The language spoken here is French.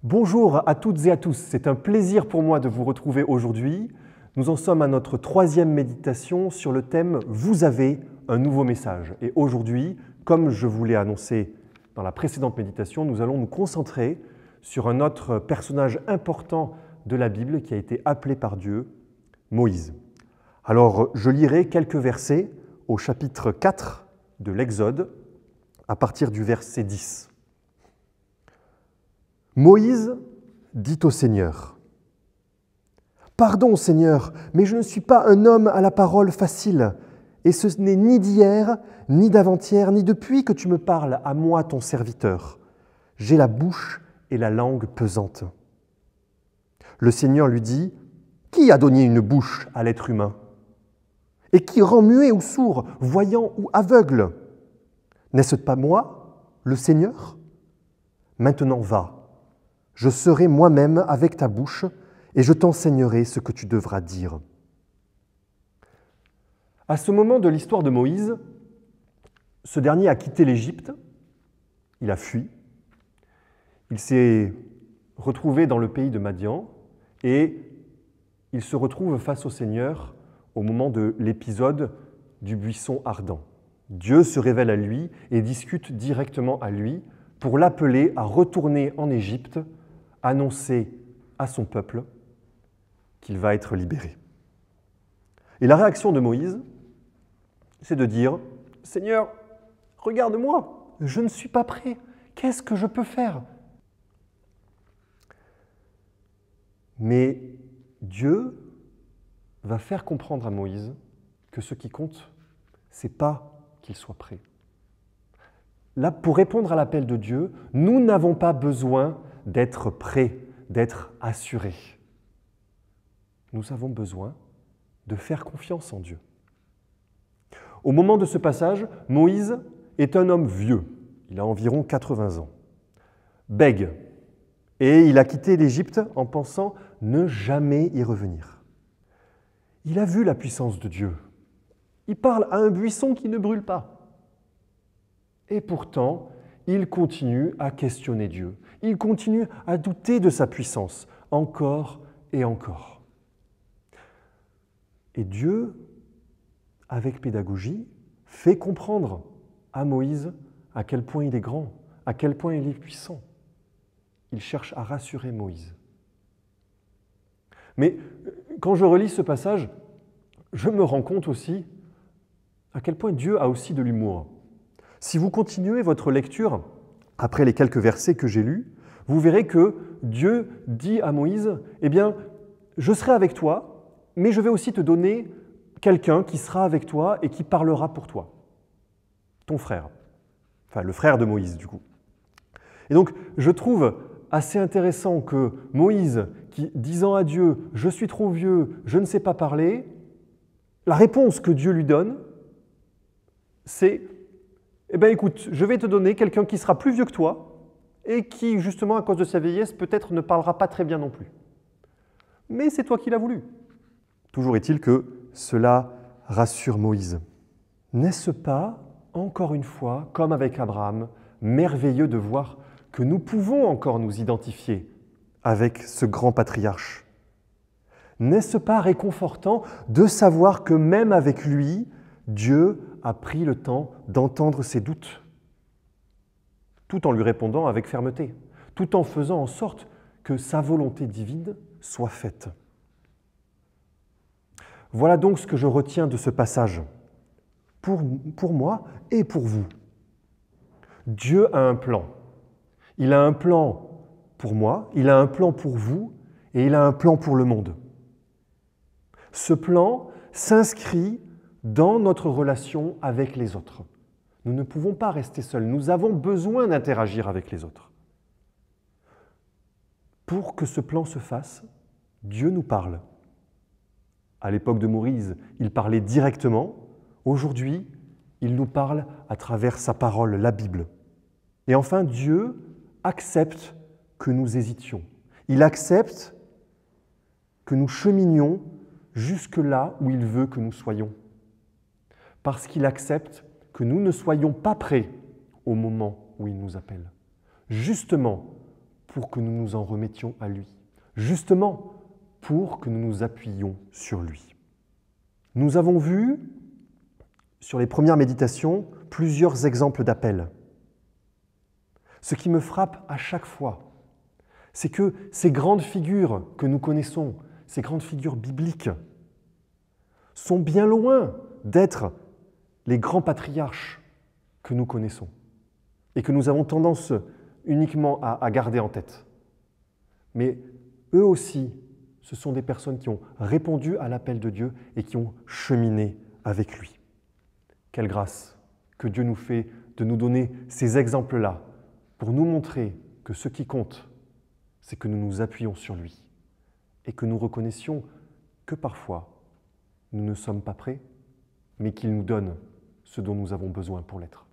Bonjour à toutes et à tous, c'est un plaisir pour moi de vous retrouver aujourd'hui. Nous en sommes à notre troisième méditation sur le thème « Vous avez un nouveau message ». Et aujourd'hui, comme je vous l'ai annoncé dans la précédente méditation, nous allons nous concentrer sur un autre personnage important de la Bible qui a été appelé par Dieu, Moïse. Alors, je lirai quelques versets au chapitre 4 de l'Exode, à partir du verset 10. Moïse dit au Seigneur : « Pardon, Seigneur, mais je ne suis pas un homme à la parole facile, et ce n'est ni d'hier, ni d'avant-hier, ni depuis que tu me parles à moi, ton serviteur. J'ai la bouche et la langue pesantes. » Le Seigneur lui dit : « Qui a donné une bouche à l'être humain ? Et qui rend muet ou sourd, voyant ou aveugle ? N'est-ce pas moi, le Seigneur ? Maintenant va. Je serai moi-même avec ta bouche et je t'enseignerai ce que tu devras dire. » À ce moment de l'histoire de Moïse, ce dernier a quitté l'Égypte, il a fui, il s'est retrouvé dans le pays de Madian et il se retrouve face au Seigneur au moment de l'épisode du buisson ardent. Dieu se révèle à lui et discute directement à lui pour l'appeler à retourner en Égypte, annoncer à son peuple qu'il va être libéré. Et la réaction de Moïse, c'est de dire : « Seigneur, regarde-moi, je ne suis pas prêt, qu'est-ce que je peux faire ?» Mais Dieu va faire comprendre à Moïse que ce qui compte, ce n'est pas qu'il soit prêt. Là, pour répondre à l'appel de Dieu, nous n'avons pas besoin d'être prêts, d'être assurés. Nous avons besoin de faire confiance en Dieu. Au moment de ce passage, Moïse est un homme vieux, il a environ 80 ans, bègue, et il a quitté l'Égypte en pensant ne jamais y revenir. Il a vu la puissance de Dieu. Il parle à un buisson qui ne brûle pas. Et pourtant, il continue à questionner Dieu. Il continue à douter de sa puissance, encore et encore. Et Dieu, avec pédagogie, fait comprendre à Moïse à quel point il est grand, à quel point il est puissant. Il cherche à rassurer Moïse. Mais quand je relis ce passage, je me rends compte aussi à quel point Dieu a aussi de l'humour. Si vous continuez votre lecture, après les quelques versets que j'ai lus, vous verrez que Dieu dit à Moïse : « Eh bien, je serai avec toi, mais je vais aussi te donner quelqu'un qui sera avec toi et qui parlera pour toi. Ton frère. » Enfin, le frère de Moïse, du coup. Et donc, je trouve assez intéressant que Moïse, qui disant à Dieu « Je suis trop vieux, je ne sais pas parler », la réponse que Dieu lui donne, c'est « Eh bien, écoute, je vais te donner quelqu'un qui sera plus vieux que toi et qui, justement, à cause de sa vieillesse, peut-être ne parlera pas très bien non plus. Mais c'est toi qui l'as voulu. » Toujours est-il que cela rassure Moïse. N'est-ce pas, encore une fois, comme avec Abraham, merveilleux de voir que nous pouvons encore nous identifier avec ce grand patriarche? N'est-ce pas réconfortant de savoir que même avec lui, Dieu a pris le temps d'entendre ses doutes, tout en lui répondant avec fermeté, tout en faisant en sorte que sa volonté divine soit faite. Voilà donc ce que je retiens de ce passage, pour moi et pour vous. Dieu a un plan. Il a un plan pour moi, il a un plan pour vous, et il a un plan pour le monde. Ce plan s'inscrit dans notre relation avec les autres. Nous ne pouvons pas rester seuls, nous avons besoin d'interagir avec les autres. Pour que ce plan se fasse, Dieu nous parle. À l'époque de Moïse, il parlait directement. Aujourd'hui, il nous parle à travers sa parole, la Bible. Et enfin, Dieu accepte que nous hésitions. Il accepte que nous cheminions jusque là où il veut que nous soyons. Parce qu'il accepte que nous ne soyons pas prêts au moment où il nous appelle. Justement, pour que nous nous en remettions à lui, justement pour que nous nous appuyions sur lui. Nous avons vu, sur les premières méditations, plusieurs exemples d'appels. Ce qui me frappe à chaque fois, c'est que ces grandes figures que nous connaissons, ces grandes figures bibliques, sont bien loin d'être les grands patriarches que nous connaissons et que nous avons tendance uniquement à garder en tête. Mais eux aussi, ce sont des personnes qui ont répondu à l'appel de Dieu et qui ont cheminé avec lui. Quelle grâce que Dieu nous fait de nous donner ces exemples-là pour nous montrer que ce qui compte, c'est que nous nous appuyons sur lui et que nous reconnaissions que parfois, nous ne sommes pas prêts, mais qu'il nous donne ce dont nous avons besoin pour l'être.